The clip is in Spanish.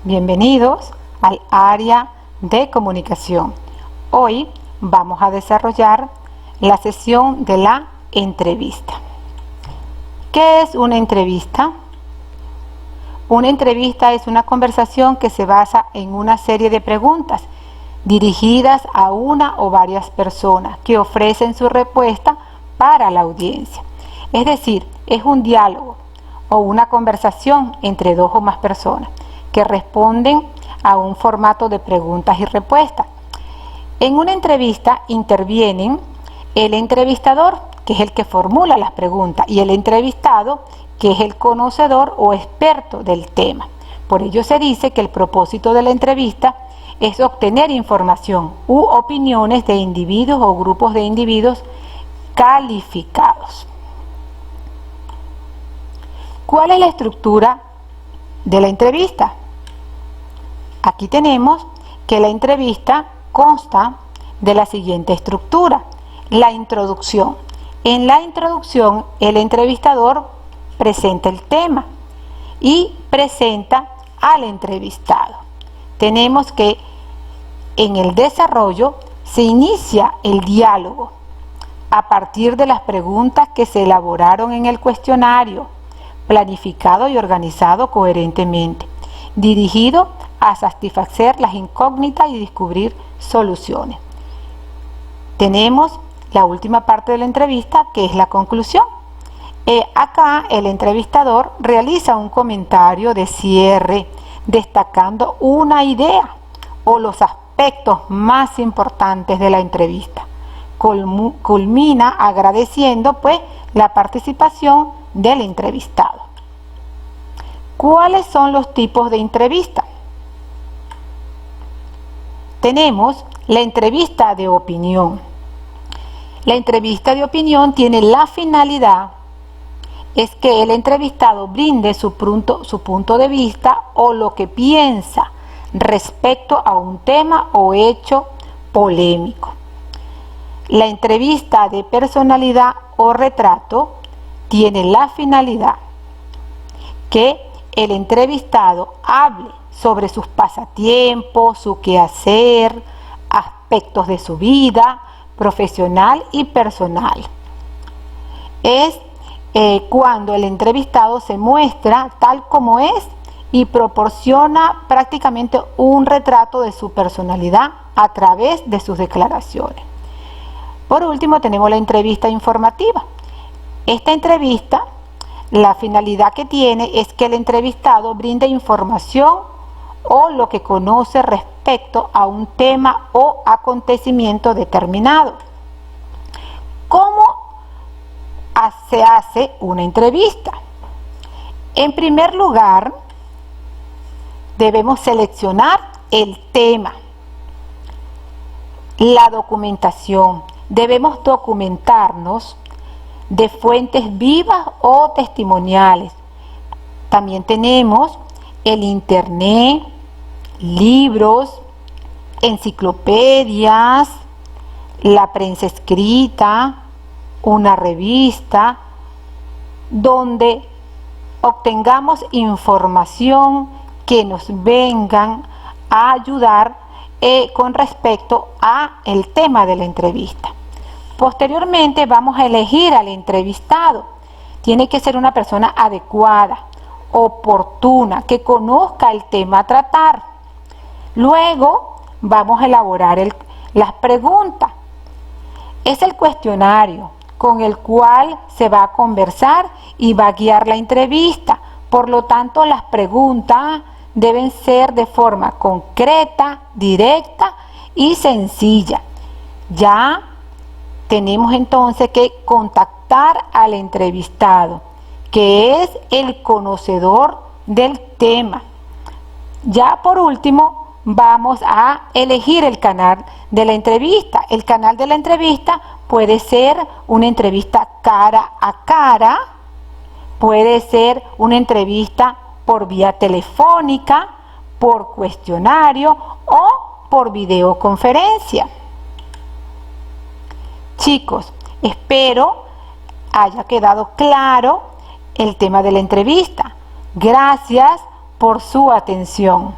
Bienvenidos al área de comunicación. Hoy vamos a desarrollar la sesión de la entrevista. ¿Qué es una entrevista? Una entrevista es una conversación que se basa en una serie de preguntas dirigidas a una o varias personas que ofrecen su respuesta para la audiencia. Es decir, es un diálogo o una conversación entre dos o más personas que responden a un formato de preguntas y respuestas. En una entrevista intervienen el entrevistador, que es el que formula las preguntas, y el entrevistado, que es el conocedor o experto del tema. Por ello se dice que el propósito de la entrevista es obtener información u opiniones de individuos o grupos de individuos calificados. ¿Cuál es la estructura de la entrevista? Aquí tenemos que la entrevista consta de la siguiente estructura: la introducción. En la introducción, el entrevistador presenta el tema y presenta al entrevistado. Tenemos que en el desarrollo se inicia el diálogo a partir de las preguntas que se elaboraron en el cuestionario, planificado y organizado coherentemente, dirigido a satisfacer las incógnitas y descubrir soluciones. Tenemos la última parte de la entrevista, que es la conclusión. Acá el entrevistador realiza un comentario de cierre destacando una idea o los aspectos más importantes de la entrevista. Culmina agradeciendo la participación del entrevistado. ¿Cuáles son los tipos de entrevista? Tenemos la entrevista de opinión. La entrevista de opinión tiene la finalidad es que el entrevistado brinde su punto de vista o lo que piensa respecto a un tema o hecho polémico. La entrevista de personalidad o retrato tiene la finalidad que el entrevistado hable sobre sus pasatiempos, su quehacer, aspectos de su vida profesional y personal. Es cuando el entrevistado se muestra tal como es y proporciona prácticamente un retrato de su personalidad a través de sus declaraciones. Por último, tenemos la entrevista informativa. Esta entrevista, la finalidad que tiene es que el entrevistado brinde información o lo que conoce respecto a un tema o acontecimiento determinado. ¿Cómo se hace una entrevista? En primer lugar, debemos seleccionar el tema, la documentación. Debemos documentarnos de fuentes vivas o testimoniales. También tenemos el internet, libros, enciclopedias, la prensa escrita, una revista, donde obtengamos información que nos vengan a ayudar con respecto al tema de la entrevista. Posteriormente vamos a elegir al entrevistado. Tiene que ser una persona adecuada, oportuna, que conozca el tema a tratar. Luego vamos a elaborar las preguntas. Es el cuestionario con el cual se va a conversar y va a guiar la entrevista. Por lo tanto, las preguntas deben ser de forma concreta, directa y sencilla. Ya tenemos entonces que contactar al entrevistado, que es el conocedor del tema. Ya por último, vamos a elegir el canal de la entrevista. El canal de la entrevista puede ser una entrevista cara a cara, puede ser una entrevista por vía telefónica, por cuestionario o por videoconferencia. Chicos, espero haya quedado claro el tema de la entrevista. Gracias por su atención.